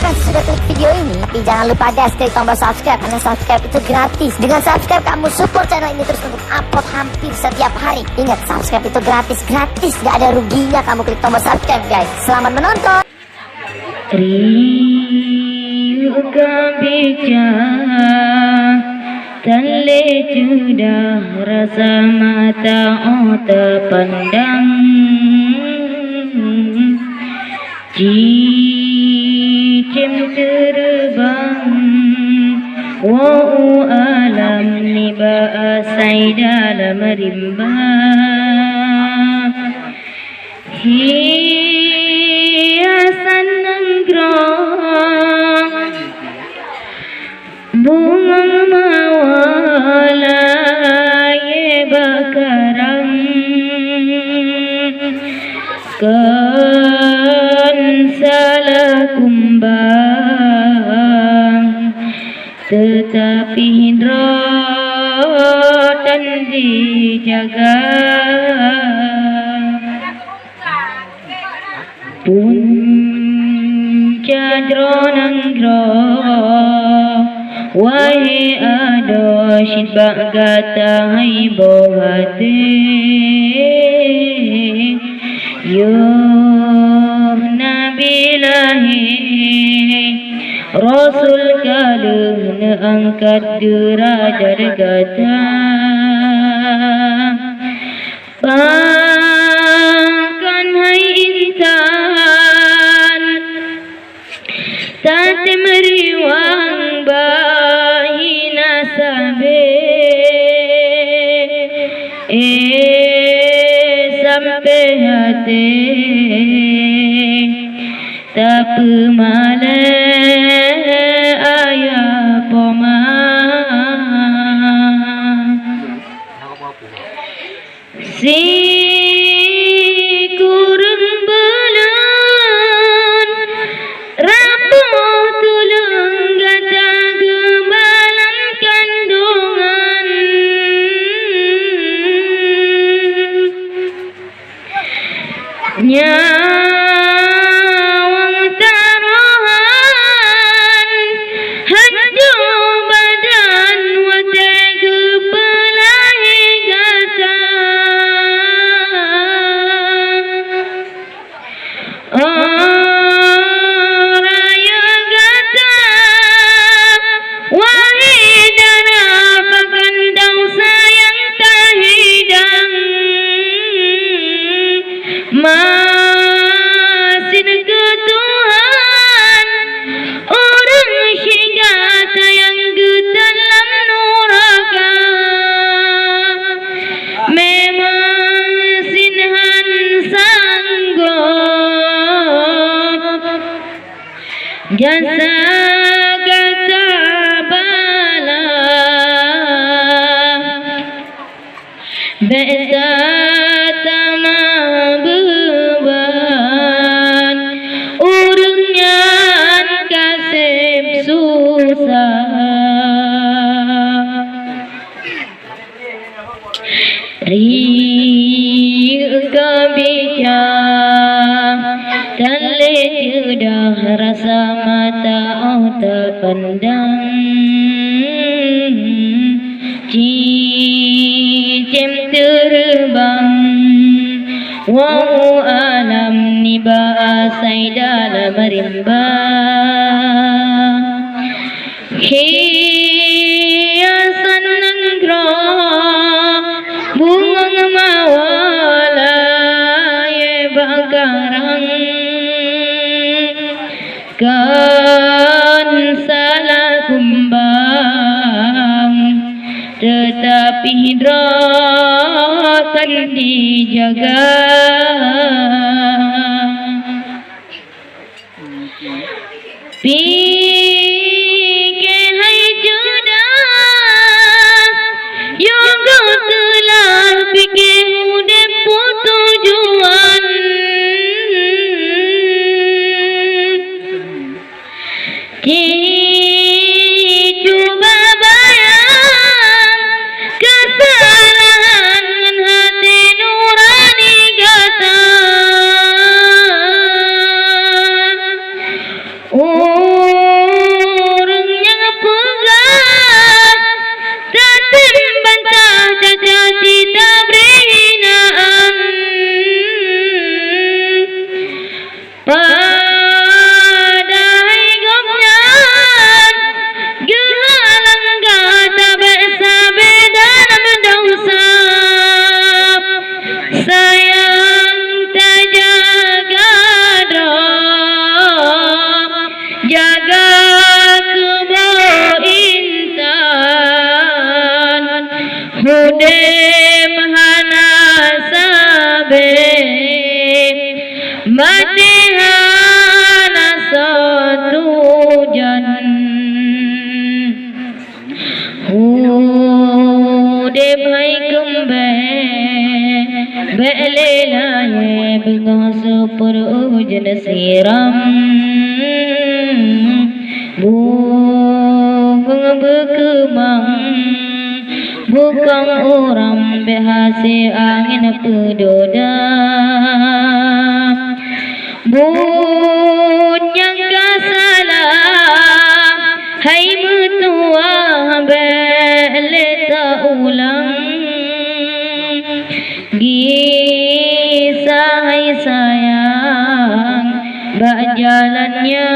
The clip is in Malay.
kasih sudah klik video ini, tapi jangan lupa guys klik tombol subscribe, karena subscribe itu gratis. Dengan subscribe kamu support channel ini terus untuk upload hampir setiap hari. Ingat, subscribe itu gratis, gak ada ruginya kamu klik tombol subscribe guys. Selamat menonton. Riuka bicara tale sudah rasa mata terpandang, cicim terbang wa'u alam ni ba'asai dalam rimba, hiasan nenggrong bunga mawala ye bakarang, kan salah kumbang tetapi hidratan dijaga, punca dronanggro wahai ado shidbak gata hai bohate, yo nabilahi rasul kaluh angkat derajat gata, bahkan hai insan tak meriwang bahi nasabe, sampai hati tak pemalai ayah poma, si kurang belun rapo tulung gata gembalan kandungan, nyawang taruhan hanju badan wate gepelai gata, raya gata wahai dana pakandau sayang tahidang, masin ke Tuhan orang syigata yang dalam neraka, memang sinhan sanggup jasa gata bala beta tama beban urungnya kasih susah, riuka bicara tale sudah rasa mata terpandang, cicim terbang wa'u alam ni ba'asai dalam rimba, hiasan nengro bunga mawala ye bakarang, kan salah kumbang tetapi hidratan dijaga, pikir hai judah yang kau telah pikir udep tujuan, cuba bayang kesalahan hati nurani gata, bunga berkembang, bukan orang berhasil angin pedoda. Bunyangka salah, hai mertua beleta ulang. Gisah hai sayang, bak jalannya